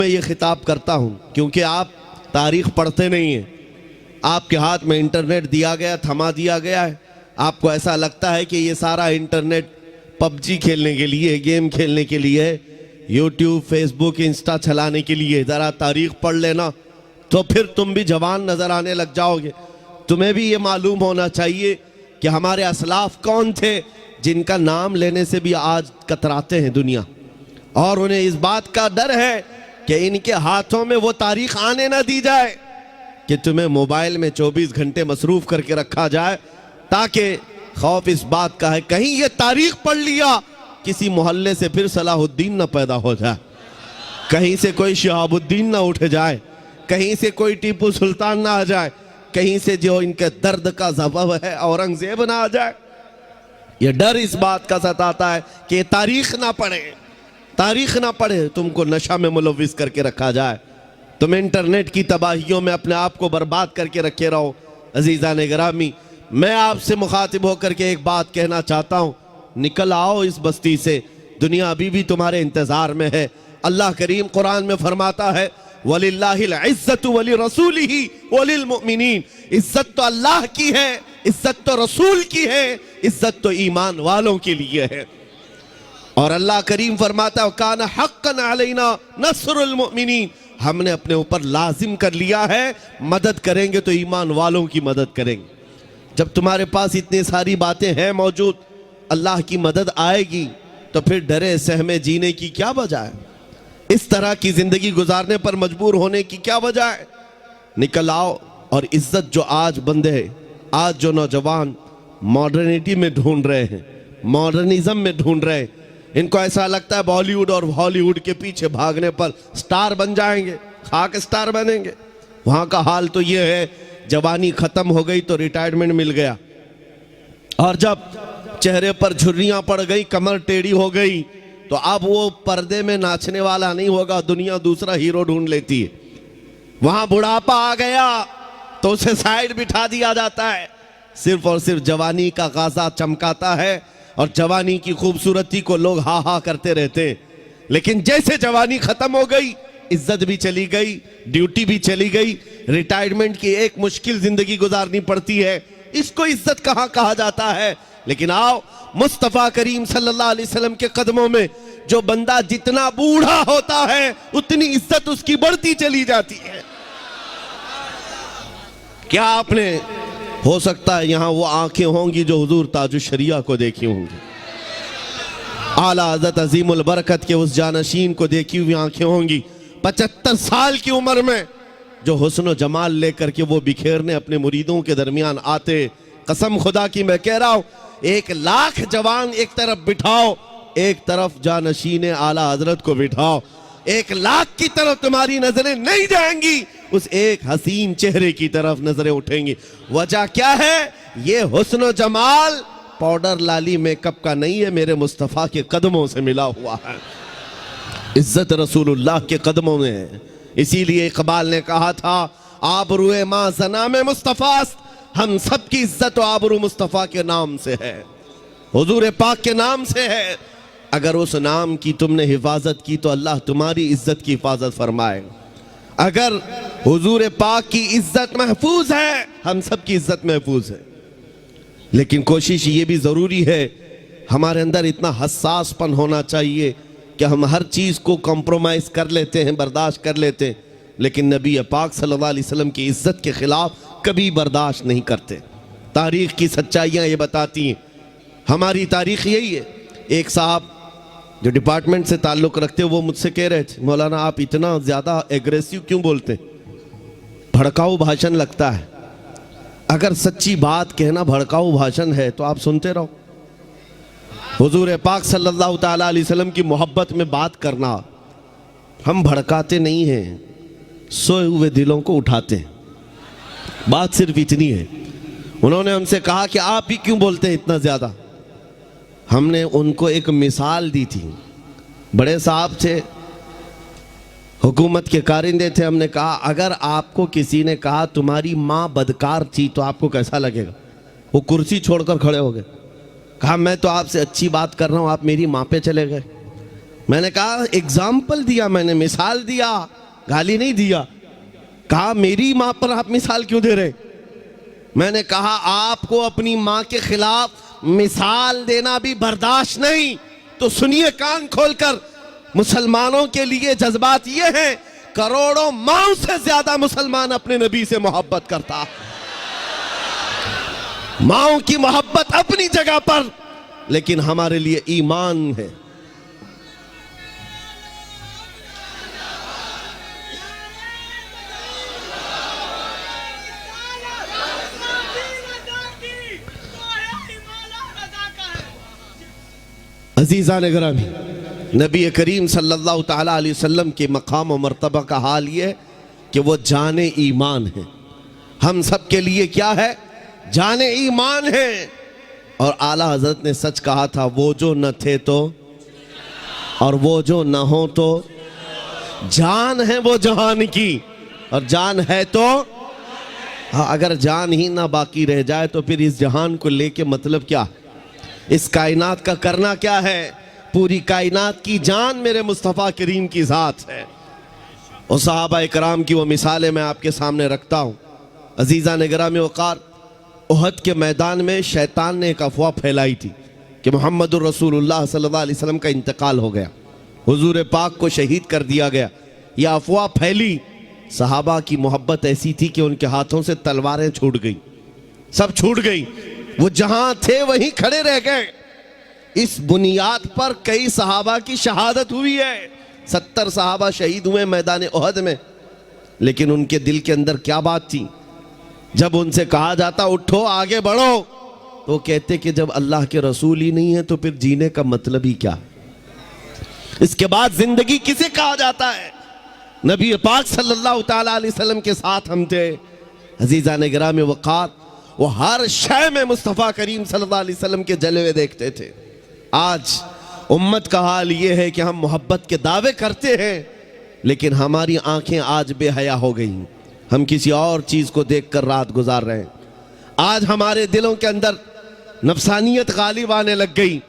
میں یہ خطاب کرتا ہوں کیونکہ آپ تاریخ پڑھتے نہیں ہیں. آپ کے ہاتھ میں انٹرنیٹ دیا گیا، تھما دیا گیا ہے. آپ کو ایسا لگتا ہے کہ یہ سارا انٹرنیٹ پب جی کھیلنے کے لیے، گیم کھیلنے کے لیے، یوٹیوب، فیس بک، انسٹا چلانے کے لیے. ذرا تاریخ پڑھ لینا تو پھر تم بھی جوان نظر آنے لگ جاؤ گے. تمہیں بھی یہ معلوم ہونا چاہیے کہ ہمارے اسلاف کون تھے جن کا نام لینے سے بھی آج کتراتے ہیں دنیا، اور انہیں اس بات کا ڈر ہے کہ ان کے ہاتھوں میں وہ تاریخ آنے نہ دی جائے کہ تمہیں موبائل میں 24 گھنٹے مصروف کر کے رکھا جائے، تاکہ خوف اس بات کا ہے کہیں یہ تاریخ پڑھ لیا کسی محلے سے پھر صلاح الدین نہ پیدا ہو جائے، کہیں سے کوئی شہاب الدین نہ اٹھ جائے، کہیں سے کوئی ٹیپو سلطان نہ آ جائے، کہیں سے جو ان کے درد کا سبب ہے اورنگزیب نہ آ جائے. یہ ڈر اس بات کا ستاتا ہے کہ یہ تاریخ نہ پڑھے، تم کو نشہ میں ملوث کر کے رکھا جائے، تم انٹرنیٹ کی تباہیوں میں اپنے آپ کو برباد کر کے رکھے رہو. عزیزان گرامی، میں آپ سے مخاطب ہو کر کے ایک بات کہنا چاہتا ہوں، نکل آؤ اس بستی سے، دنیا ابھی بھی تمہارے انتظار میں ہے. اللہ کریم قرآن میں فرماتا ہے وَلِلَّهِ الْعِزَّةُ وَلِرَسُولِهِ وَلِلْمُؤْمِنِينَ. عزت تو اللہ کی ہے، عزت تو رسول کی ہے، عزت تو ایمان والوں کے لیے ہے. اور اللہ کریم فرماتا ہے وَكَانَ حَقًّا عَلَيْنَا نَصْرُ الْمُؤْمِنِينَ. ہم نے اپنے اوپر لازم کر لیا ہے، مدد کریں گے تو ایمان والوں کی مدد کریں گے. جب تمہارے پاس اتنی ساری باتیں ہیں موجود، اللہ کی مدد آئے گی تو پھر ڈرے سہمے جینے کی کیا وجہ ہے؟ اس طرح کی زندگی گزارنے پر مجبور ہونے کی کیا وجہ ہے؟ نکل آؤ. اور عزت جو آج بندے، آج جو نوجوان ماڈرنیٹی میں ڈھونڈ رہے ہیں، ماڈرنزم میں ڈھونڈ رہے ہیں، ان کو ایسا لگتا ہے بالی ووڈ اور ہالی ووڈ کے پیچھے بھاگنے پر سٹار بن جائیں گے، خاک سٹار بنیں گے. وہاں کا حال تو یہ ہے جوانی ختم ہو گئی تو ریٹائرمنٹ مل گیا، اور جب چہرے پر جھریاں پڑ گئی، کمر ٹیڑھی ہو گئی، تو اب وہ پردے میں ناچنے والا نہیں ہوگا، دنیا دوسرا ہیرو ڈھونڈ لیتی ہے. وہاں بڑھاپا آ گیا تو اسے سائیڈ بٹھا دیا جاتا ہے، صرف اور صرف جوانی کا غازہ چمکاتا ہے، اور جوانی کی خوبصورتی کو لوگ ہا ہا کرتے رہتے ہیں. لیکن جیسے جوانی ختم ہو گئی، عزت بھی چلی گئی، ڈیوٹی بھی چلی گئی، ریٹائرمنٹ کی ایک مشکل زندگی گزارنی پڑتی ہے. اس کو عزت کہاں کہا جاتا ہے؟ لیکن آؤ مصطفیٰ کریم صلی اللہ علیہ وسلم کے قدموں میں جو بندہ جتنا بوڑھا ہوتا ہے اتنی عزت اس کی بڑھتی چلی جاتی ہے. کیا آپ نے ہو سکتا ہے یہاں وہ آنکھیں ہوں گی جو حضور تاج الشریعہ کو دیکھی ہوں گی، اعلیٰ حضرت عظیم البرکت کے اس جانشین کو دیکھی ہوئی آنکھیں ہوں گی، 75 سال کی عمر میں جو حسن و جمال لے کر کے وہ بکھیرنے اپنے مریدوں کے درمیان آتے. قسم خدا کی میں کہہ رہا ہوں، 1,00,000 جوان ایک طرف بٹھاؤ، ایک طرف جانشین اعلیٰ حضرت کو بٹھاؤ، 1,00,000 کی طرف تمہاری نظریں نہیں جائیں گی، اس ایک حسین چہرے کی طرف نظریں اٹھیں گی. وجہ کیا ہے؟ یہ حسن و جمال پاؤڈر لالی میک اپ کا نہیں ہے، میرے مصطفیٰ کے قدموں سے ملا ہوا ہے. عزت رسول اللہ کے قدموں میں ہے. اسی لیے اقبال نے کہا تھا آبروئے ماں زنام مصطفیٰ است، ہم سب کی عزت و آبرو مصطفیٰ کے نام سے ہے، حضور پاک کے نام سے ہے. اگر اس نام کی تم نے حفاظت کی تو اللہ تمہاری عزت کی حفاظت فرمائے. اگر حضور پاک کی عزت محفوظ ہے، ہم سب کی عزت محفوظ ہے. لیکن کوشش یہ بھی ضروری ہے، ہمارے اندر اتنا حساس پن ہونا چاہیے کہ ہم ہر چیز کو کمپرومائز کر لیتے ہیں، برداشت کر لیتے ہیں، لیکن نبی پاک صلی اللہ علیہ وسلم کی عزت کے خلاف کبھی برداشت نہیں کرتے. تاریخ کی سچائیاں یہ بتاتی ہیں، ہماری تاریخ یہی ہے. ایک صاحب جو ڈپارٹمنٹ سے تعلق رکھتے وہ مجھ سے کہہ رہے تھے مولانا آپ اتنا زیادہ ایگریسیو کیوں بولتے ہیں؟ بھڑکاؤ بھاشن لگتا ہے. اگر سچی بات کہنا بھڑکاؤ بھاشن ہے تو آپ سنتے رہو. حضور پاک صلی اللہ تعالیٰ علیہ وسلم کی محبت میں بات کرنا، ہم بھڑکاتے نہیں ہیں، سوئے ہوئے دلوں کو اٹھاتے ہیں. بات صرف اتنی ہے. انہوں نے ہم سے کہا کہ آپ بھی کیوں بولتے ہیں اتنا زیادہ؟ ہم نے ان کو ایک مثال دی تھی. بڑے صاحب تھے، حکومت کے کارندے تھے. ہم نے کہا اگر آپ کو کسی نے کہا تمہاری ماں بدکار تھی تو آپ کو کیسا لگے گا؟ وہ کرسی چھوڑ کر کھڑے ہو گئے. کہا میں تو آپ سے اچھی بات کر رہا ہوں، آپ میری ماں پہ چلے گئے. میں نے کہا اگزامپل دیا، میں نے مثال دیا، گالی نہیں دیا۔ کہا میری ماں پر آپ مثال کیوں دے رہے؟ میں نے کہا آپ کو اپنی ماں کے خلاف مثال دینا بھی برداشت نہیں تو سنیے کان کھول کر، مسلمانوں کے لیے جذبات یہ ہیں، کروڑوں ماؤں سے زیادہ مسلمان اپنے نبی سے محبت کرتا۔ ماؤں کی محبت اپنی جگہ پر، لیکن ہمارے لیے ایمان ہے۔ عزیزان گرامی، نبی کریم صلی اللہ تعالیٰ علیہ وسلم کے مقام و مرتبہ کا حال یہ ہے کہ وہ جان ایمان ہے۔ ہم سب کے لیے کیا ہے؟ جان ایمان ہے۔ اور اعلیٰ حضرت نے سچ کہا تھا، وہ جو نہ تھے تو اور وہ جو نہ ہوں تو، جان ہے وہ جہان کی، اور جان ہے تو ہاں، اگر جان ہی نہ باقی رہ جائے تو پھر اس جہان کو لے کے مطلب کیا؟ اس کائنات کا کرنا کیا ہے؟ پوری کائنات کی جان میرے مصطفیٰ کریم کی ذات ہے۔ اور صحابہ کرام کی وہ مثالیں میں آپ کے سامنے رکھتا ہوں۔ عزیزان گرامی وقار، احد کے میدان میں شیطان نے ایک افواہ پھیلائی تھی کہ محمد الرسول اللہ صلی اللہ علیہ وسلم کا انتقال ہو گیا، حضور پاک کو شہید کر دیا گیا۔ یہ افواہ پھیلی، صحابہ کی محبت ایسی تھی کہ ان کے ہاتھوں سے تلواریں چھوٹ گئی، سب چھوٹ گئی، وہ جہاں تھے وہیں کھڑے رہ گئے۔ اس بنیاد پر کئی صحابہ کی شہادت ہوئی ہے، 70 صحابہ شہید ہوئے میدان احد میں۔ لیکن ان کے دل کے اندر کیا بات تھی؟ جب ان سے کہا جاتا اٹھو آگے بڑھو، تو وہ کہتے کہ جب اللہ کے رسول ہی نہیں ہے تو پھر جینے کا مطلب ہی کیا؟ اس کے بعد زندگی کسے کہا جاتا ہے؟ نبی پاک صلی اللہ تعالیٰ علیہ وسلم کے ساتھ ہم تھے۔ عزیزان گرامی وقار، وہ ہر شے میں مصطفیٰ کریم صلی اللہ علیہ وسلم کے جلوے دیکھتے تھے۔ آج امت کا حال یہ ہے کہ ہم محبت کے دعوے کرتے ہیں، لیکن ہماری آنکھیں آج بے حیا ہو گئی، ہم کسی اور چیز کو دیکھ کر رات گزار رہے ہیں۔ آج ہمارے دلوں کے اندر نفسانیت غالب آنے لگ گئی۔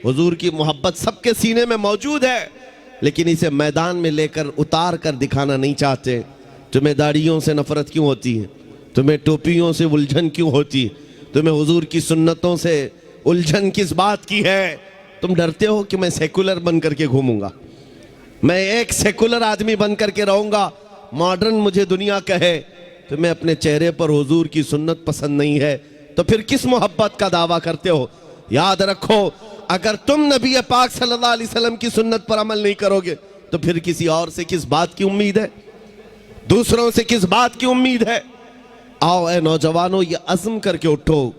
حضور کی محبت سب کے سینے میں موجود ہے، لیکن اسے میدان میں لے کر اتار کر دکھانا نہیں چاہتے۔ تمہیں داڑھیوں سے نفرت کیوں ہوتی ہے؟ تمہیں ٹوپیوں سے الجھن کیوں ہوتی ہے؟ تمہیں حضور کی سنتوں سے الجھن کس بات کی ہے؟ تم ڈرتے ہو کہ میں سیکولر بن کر کے گھوموں گا، میں ایک سیکولر آدمی بن کر کے رہوں گا، ماڈرن مجھے دنیا کہے۔ تمہیں اپنے چہرے پر حضور کی سنت پسند نہیں ہے تو پھر کس محبت کا دعویٰ کرتے ہو؟ یاد رکھو، اگر تم نبی پاک صلی اللہ علیہ وسلم کی سنت پر عمل نہیں کرو گے تو پھر کسی اور سے کس بات کی امید ہے؟ دوسروں سے کس بات کی امید ہے؟ آؤ اے نوجوانوں، یہ عزم کر کے اٹھو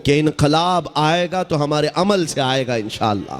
کہ انقلاب آئے گا تو ہمارے عمل سے آئے گا انشاءاللہ۔